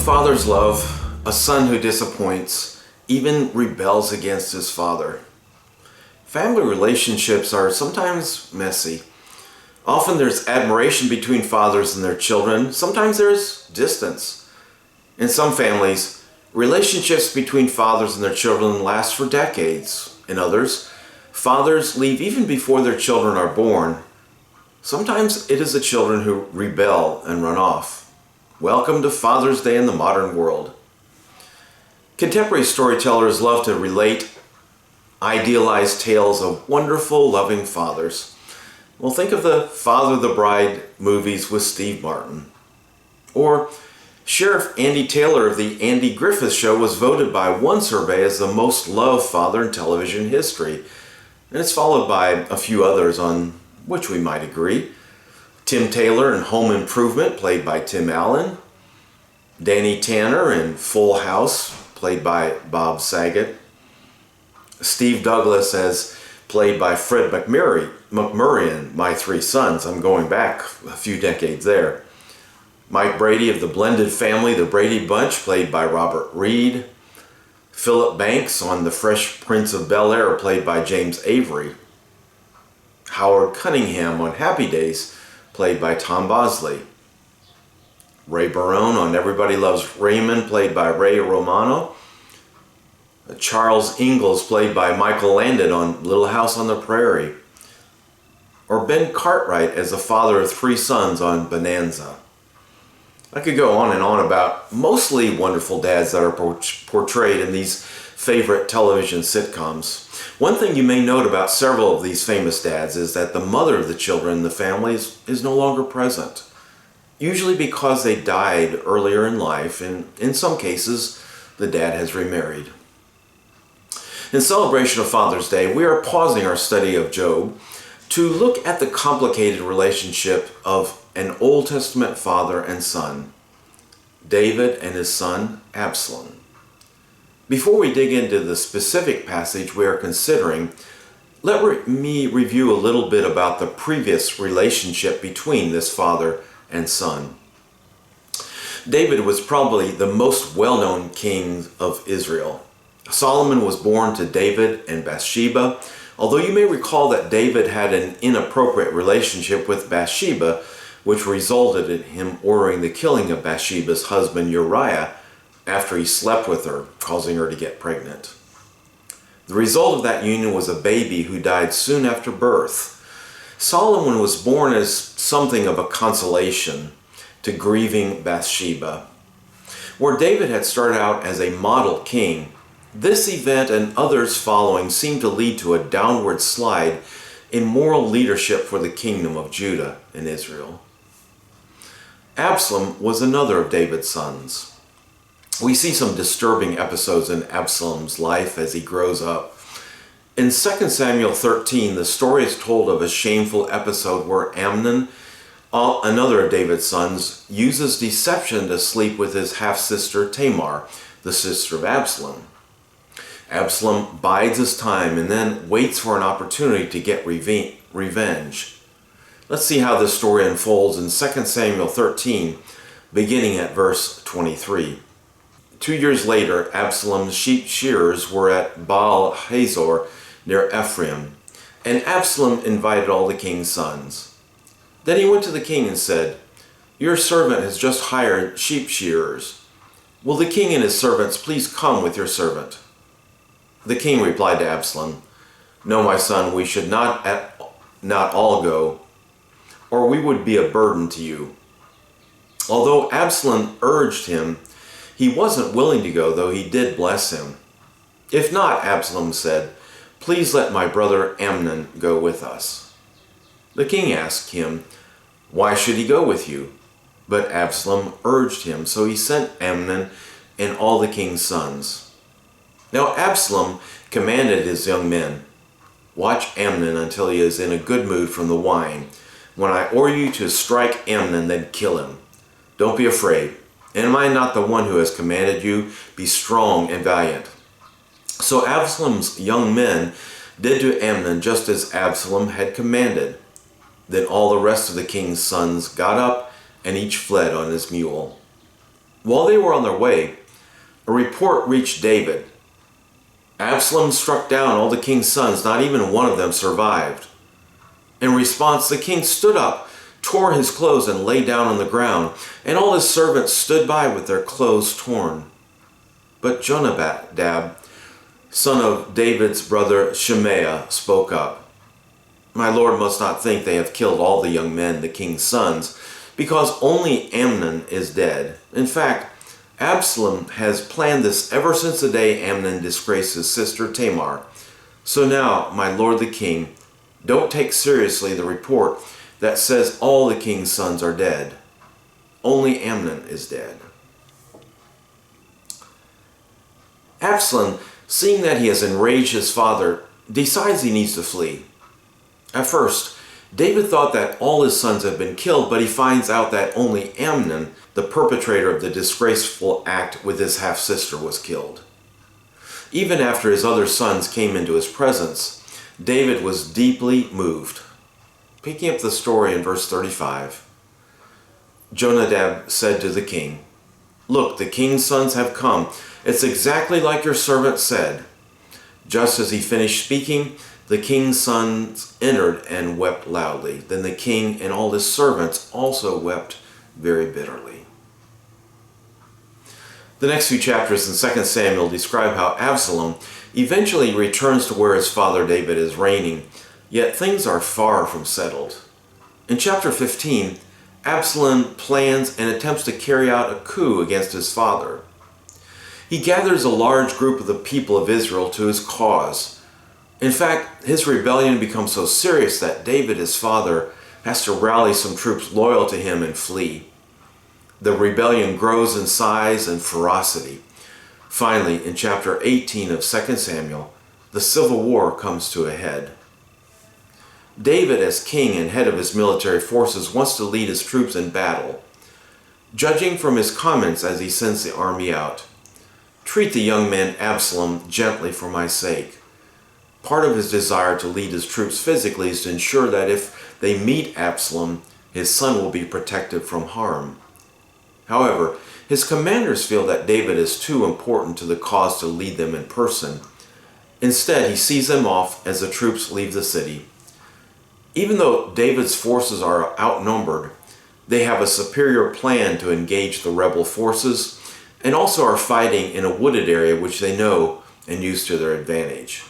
father's love, a son who disappoints, even rebels against his father. Family relationships are sometimes messy. Often there's admiration between fathers and their children. Sometimes there's distance. In some families, relationships between fathers and their children last for decades. In others, fathers leave even before their children are born. Sometimes it is the children who rebel and run off. Welcome to Father's Day in the modern world. Contemporary storytellers love to relate idealized tales of wonderful, loving fathers. Well, think of the Father of the Bride movies with Steve Martin. Or Sheriff Andy Taylor of the Andy Griffith Show was voted by one survey as the most loved father in television history. And it's followed by a few others on which we might agree. Tim Taylor in Home Improvement, played by Tim Allen. Danny Tanner in Full House, played by Bob Saget. Steve Douglas as played by Fred McMurray in My Three Sons. I'm going back a few decades there. Mike Brady of The Blended Family, The Brady Bunch, played by Robert Reed. Philip Banks on The Fresh Prince of Bel-Air, played by James Avery. Howard Cunningham on Happy Days, played by Tom Bosley. Ray Barone on Everybody Loves Raymond, played by Ray Romano. Charles Ingalls, played by Michael Landon on Little House on the Prairie. Or Ben Cartwright as the father of three sons on Bonanza. I could go on and on about mostly wonderful dads that are portrayed in these favorite television sitcoms. One thing you may note about several of these famous dads is that the mother of the children in the family is no longer present. Usually because they died earlier in life, and in some cases, the dad has remarried. In celebration of Father's Day, we are pausing our study of Job to look at the complicated relationship of an Old Testament father and son, David and his son Absalom. Before we dig into the specific passage we are considering, let me review a little bit about the previous relationship between this father and son. David was probably the most well-known king of Israel. Solomon was born to David and Bathsheba, although you may recall that David had an inappropriate relationship with Bathsheba, which resulted in him ordering the killing of Bathsheba's husband Uriah after he slept with her, causing her to get pregnant. The result of that union was a baby who died soon after birth. Solomon was born as something of a consolation to grieving Bathsheba. Where David had started out as a model king, this event and others following seemed to lead to a downward slide in moral leadership for the kingdom of Judah and Israel. Absalom was another of David's sons. We see some disturbing episodes in Absalom's life as he grows up. In 2 Samuel 13, the story is told of a shameful episode where Amnon, another of David's sons, uses deception to sleep with his half-sister Tamar, the sister of Absalom. Absalom bides his time and then waits for an opportunity to get revenge. Let's see how this story unfolds in 2 Samuel 13, beginning at verse 23. 2 years later, Absalom's sheep shearers were at Baal Hazor near Ephraim, and Absalom invited all the king's sons. Then he went to the king and said, "Your servant has just hired sheep shearers. Will the king and his servants please come with your servant?" The king replied to Absalom, "No, my son, we should not all go, or we would be a burden to you." Although Absalom urged him, he wasn't willing to go, though he did bless him. "If not," Absalom said, "please let my brother Amnon go with us." The king asked him, "Why should he go with you?" But Absalom urged him, so he sent Amnon and all the king's sons. Now Absalom commanded his young men, "Watch Amnon until he is in a good mood from the wine. When I order you to strike Amnon, then kill him. Don't be afraid. Am I not the one who has commanded you? Be strong and valiant." So Absalom's young men did to Amnon just as Absalom had commanded. Then all the rest of the king's sons got up and each fled on his mule. While they were on their way, a report reached David. Absalom struck down all the king's sons, not even one of them survived. In response, the king stood up, tore his clothes, and lay down on the ground, and all his servants stood by with their clothes torn. But Jonadab, son of David's brother Shemaiah, spoke up. My lord must not think they have killed all the young men, the king's sons, because only Amnon is dead. In fact, Absalom has planned this ever since the day Amnon disgraced his sister Tamar. So now, my lord the king, don't take seriously the report that says all the king's sons are dead. Only Amnon is dead. Absalom, seeing that he has enraged his father, decides he needs to flee. At first, David thought that all his sons had been killed, but he finds out that only Amnon, the perpetrator of the disgraceful act with his half-sister, was killed. Even after his other sons came into his presence, David was deeply moved. Picking up the story in verse 35, Jonadab said to the king, Look, the king's sons have come. It's exactly like your servant said. Just as he finished speaking, the king's sons entered and wept loudly. Then the king and all his servants also wept very bitterly. The next few chapters in 2 Samuel describe how Absalom eventually returns to where his father David is reigning, yet things are far from settled. In chapter 15, Absalom plans and attempts to carry out a coup against his father. He gathers a large group of the people of Israel to his cause. In fact, his rebellion becomes so serious that David, his father, has to rally some troops loyal to him and flee. The rebellion grows in size and ferocity. Finally, in chapter 18 of 2 Samuel, the civil war comes to a head. David, as king and head of his military forces, wants to lead his troops in battle. Judging from his comments as he sends the army out, treat the young man Absalom gently for my sake. Part of his desire to lead his troops physically is to ensure that if they meet Absalom, his son will be protected from harm. However, his commanders feel that David is too important to the cause to lead them in person. Instead, he sees them off as the troops leave the city. Even though David's forces are outnumbered, they have a superior plan to engage the rebel forces and also are fighting in a wooded area which they know and use to their advantage.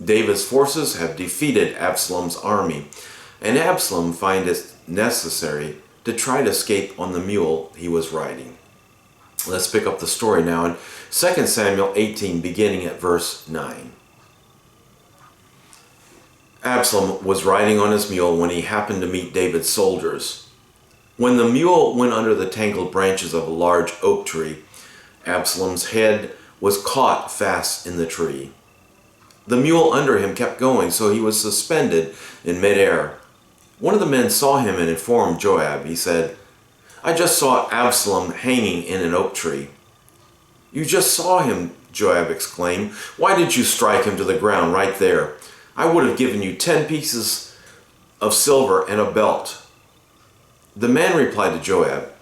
David's forces have defeated Absalom's army, and Absalom finds it necessary to try to escape on the mule he was riding. Let's pick up the story now in 2 Samuel 18, beginning at verse 9. Absalom was riding on his mule when he happened to meet David's soldiers. When the mule went under the tangled branches of a large oak tree, Absalom's head was caught fast in the tree. The mule under him kept going, so he was suspended in midair. One of the men saw him and informed Joab. He said, I just saw Absalom hanging in an oak tree. You just saw him, Joab exclaimed. Why did you strike him to the ground right there? I would have given you 10 pieces of silver and a belt. The man replied to Joab,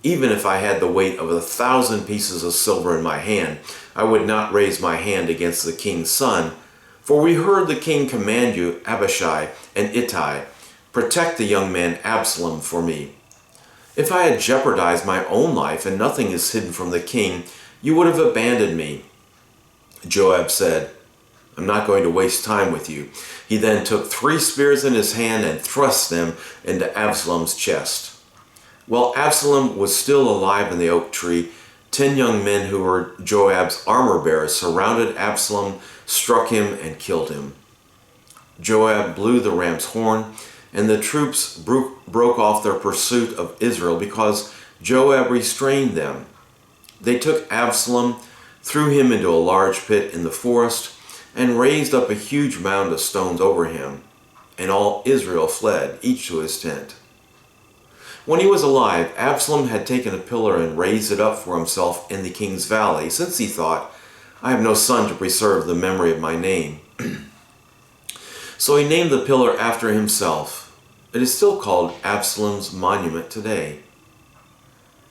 even if I had the weight of 1,000 pieces of silver in my hand, I would not raise my hand against the king's son, for we heard the king command you, Abishai and Ittai, protect the young man Absalom for me. If I had jeopardized my own life and nothing is hidden from the king, you would have abandoned me. Joab said, I'm not going to waste time with you. He then took 3 spears in his hand and thrust them into Absalom's chest. While Absalom was still alive in the oak tree, 10 young men who were Joab's armor bearers surrounded Absalom, struck him, and killed him. Joab blew the ram's horn, and the troops broke off their pursuit of Israel because Joab restrained them. They took Absalom, threw him into a large pit in the forest, and raised up a huge mound of stones over him, and all Israel fled, each to his tent. When he was alive, Absalom had taken a pillar and raised it up for himself in the king's valley, since he thought, I have no son to preserve the memory of my name. So he named the pillar after himself. It is still called Absalom's monument today.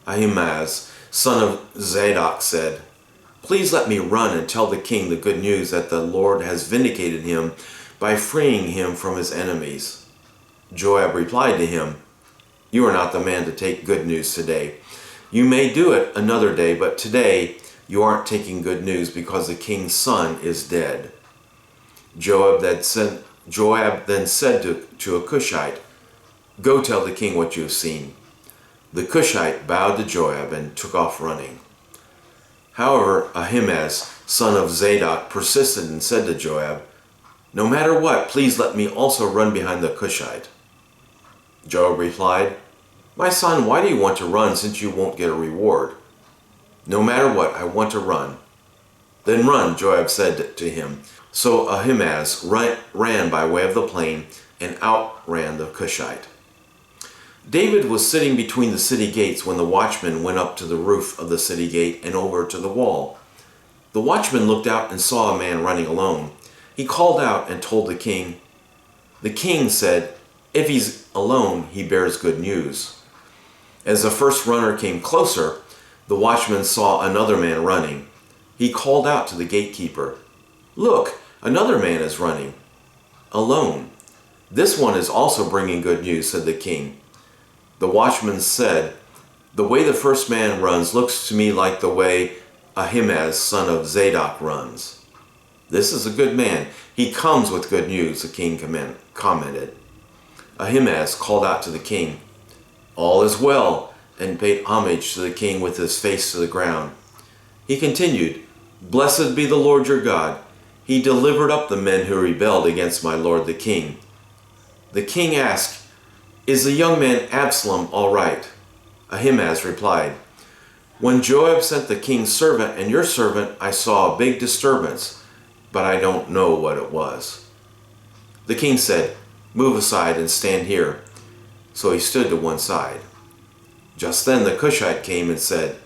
Ahimaaz, son of Zadok, said, "Please let me run and tell the king the good news that the Lord has vindicated him by freeing him from his enemies." Joab replied to him, "You are not the man to take good news today. You may do it another day, but today you aren't taking good news because the king's son is dead." Joab then said to a Cushite, "Go tell the king what you have seen." The Cushite bowed to Joab and took off running. However, Ahimaaz, son of Zadok, persisted and said to Joab, "No matter what, please let me also run behind the Cushite." Joab replied, "My son, why do you want to run since you won't get a reward?" "No matter what, I want to run." "Then run," Joab said to him. So Ahimaaz ran by way of the plain and outran the Cushite. David was sitting between the city gates when the watchman went up to the roof of the city gate and over to the wall. The watchman looked out and saw a man running alone. He called out and told the king. The king said, "If he's alone, he bears good news." As the first runner came closer, the watchman saw another man running. He called out to the gatekeeper, "Look, another man is running alone. This one is also bringing good news," said the king. The watchman said, "The way the first man runs looks to me like the way Ahimaaz, son of Zadok, runs." "This is a good man. He comes with good news," the king commented. Ahimaaz called out to the king, "All is well," and paid homage to the king with his face to the ground. He continued, "Blessed be the Lord your God. He delivered up the men who rebelled against my lord the king." The king asked, "Is the young man Absalom all right?" Ahimaaz replied, "When Joab sent the king's servant and your servant, I saw a big disturbance, but I don't know what it was." The king said, "Move aside and stand here." So he stood to one side. Just then the Cushite came and said,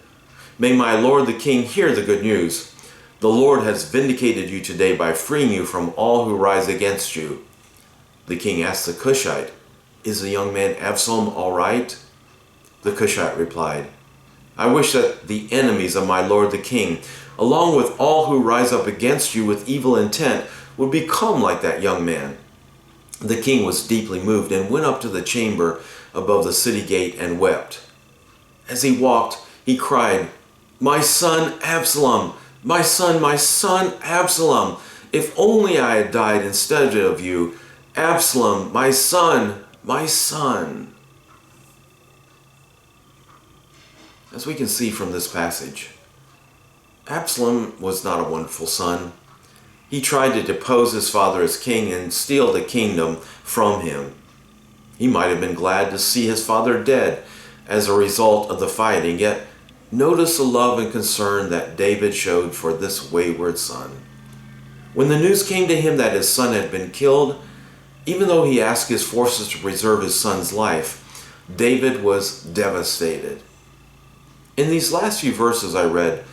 "May my lord the king hear the good news. The Lord has vindicated you today by freeing you from all who rise against you." The king asked the Cushite, "Is the young man Absalom all right?" The Cushite replied, "I wish that the enemies of my lord the king, along with all who rise up against you with evil intent, would become like that young man." The king was deeply moved and went up to the chamber above the city gate and wept. As he walked, he cried, "My son Absalom! My son Absalom! If only I had died instead of you! Absalom, my son, my son!" As we can see from this passage, Absalom was not a wonderful son. He tried to depose his father as king and steal the kingdom from him. He might have been glad to see his father dead as a result of the fighting, yet notice the love and concern that David showed for this wayward son. When the news came to him that his son had been killed, even though he asked his forces to preserve his son's life, David was devastated. In these last few verses I read,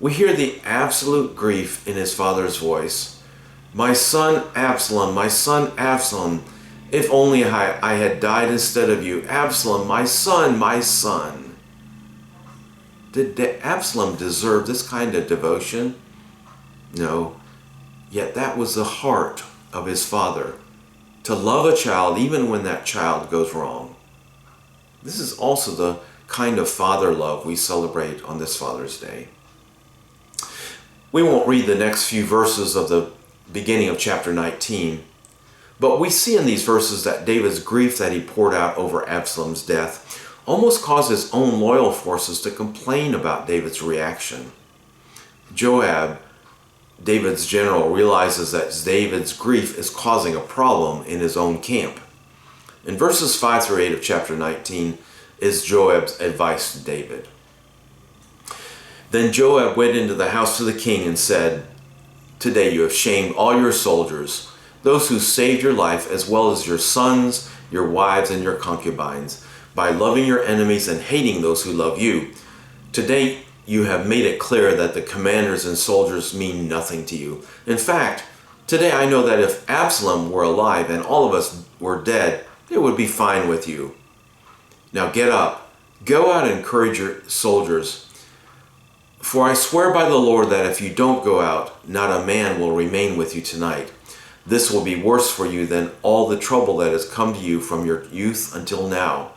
we hear the absolute grief in his father's voice. My son Absalom, if only I had died instead of you. Absalom, my son, my son." Did Absalom deserve this kind of devotion? No, yet that was the heart of his father, to love a child even when that child goes wrong. This is also the kind of father love we celebrate on this Father's Day. We won't read the next few verses of the beginning of chapter 19, but we see in these verses that David's grief that he poured out over Absalom's death almost caused his own loyal forces to complain about David's reaction. Joab, David's general, realizes that David's grief is causing a problem in his own camp. In verses 5 through 8 of chapter 19 is Joab's advice to David. Then Joab went into the house to the king and said, "Today you have shamed all your soldiers, those who saved your life, as well as your sons, your wives, and your concubines, by loving your enemies and hating those who love you. Today you have made it clear that the commanders and soldiers mean nothing to you. In fact, today I know that if Absalom were alive and all of us were dead, it would be fine with you. Now get up, go out and encourage your soldiers. For I swear by the Lord that if you don't go out, not a man will remain with you tonight. This will be worse for you than all the trouble that has come to you from your youth until now."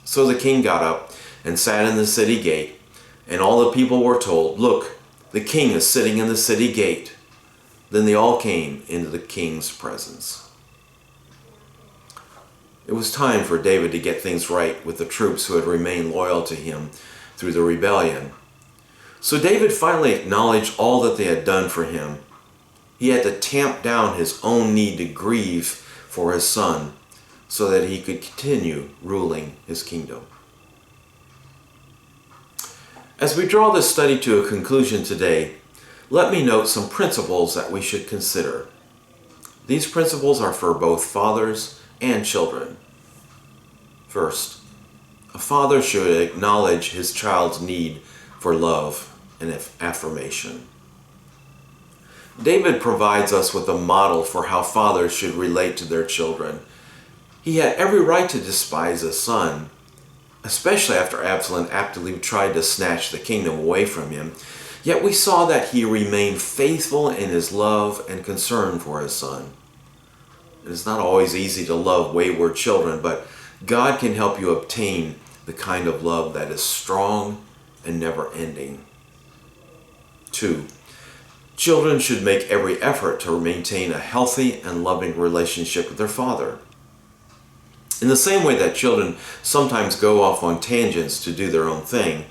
So the king got up and sat in the city gate, and all the people were told, "Look, the king is sitting in the city gate." Then they all came into the king's presence. It was time for David to get things right with the troops who had remained loyal to him through the rebellion. So David finally acknowledged all that they had done for him. He had to tamp down his own need to grieve for his son so that he could continue ruling his kingdom. As we draw this study to a conclusion today, let me note some principles that we should consider. These principles are for both fathers and children. First, a father should acknowledge his child's need for love and affirmation. David provides us with a model for how fathers should relate to their children. He had every right to despise his son, especially after Absalom actively tried to snatch the kingdom away from him. Yet we saw that he remained faithful in his love and concern for his son. It is not always easy to love wayward children, but God can help you obtain the kind of love that is strong and never-ending. 2. Children should make every effort to maintain a healthy and loving relationship with their father. In the same way that children sometimes go off on tangents to do their own thing,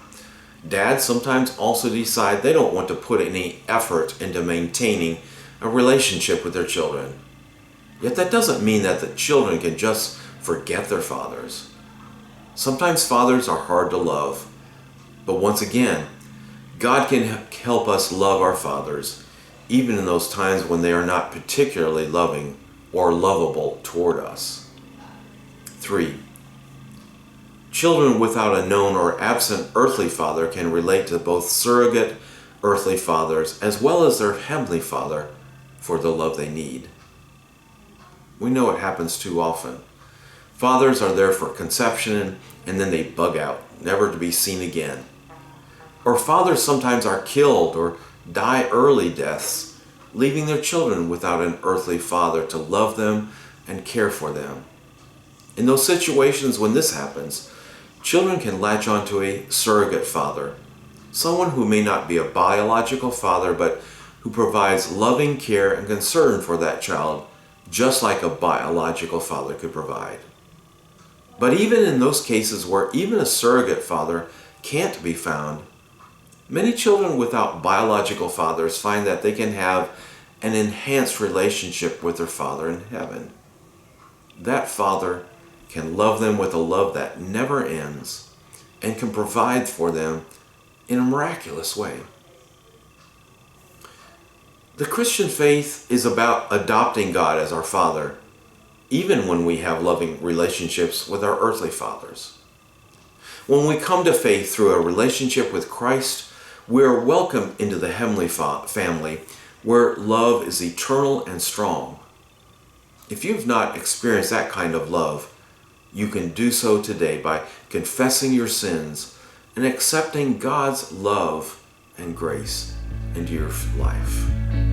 dads sometimes also decide they don't want to put any effort into maintaining a relationship with their children. Yet that doesn't mean that the children can just forget their fathers. Sometimes fathers are hard to love, but once again, God can help us love our fathers, even in those times when they are not particularly loving or lovable toward us. 3. Children without a known or absent earthly father can relate to both surrogate earthly fathers as well as their heavenly Father for the love they need. We know it happens too often. Fathers are there for conception and then they bug out, never to be seen again. Or fathers sometimes are killed or die early deaths, leaving their children without an earthly father to love them and care for them. In those situations when this happens, children can latch onto a surrogate father, someone who may not be a biological father, but who provides loving care and concern for that child, just like a biological father could provide. But even in those cases where even a surrogate father can't be found, many children without biological fathers find that they can have an enhanced relationship with their Father in heaven. That Father can love them with a love that never ends and can provide for them in a miraculous way. The Christian faith is about adopting God as our Father, even when we have loving relationships with our earthly fathers. When we come to faith through a relationship with Christ, we are welcomed into the heavenly family where love is eternal and strong. If you've not experienced that kind of love, you can do so today by confessing your sins and accepting God's love and grace into your life.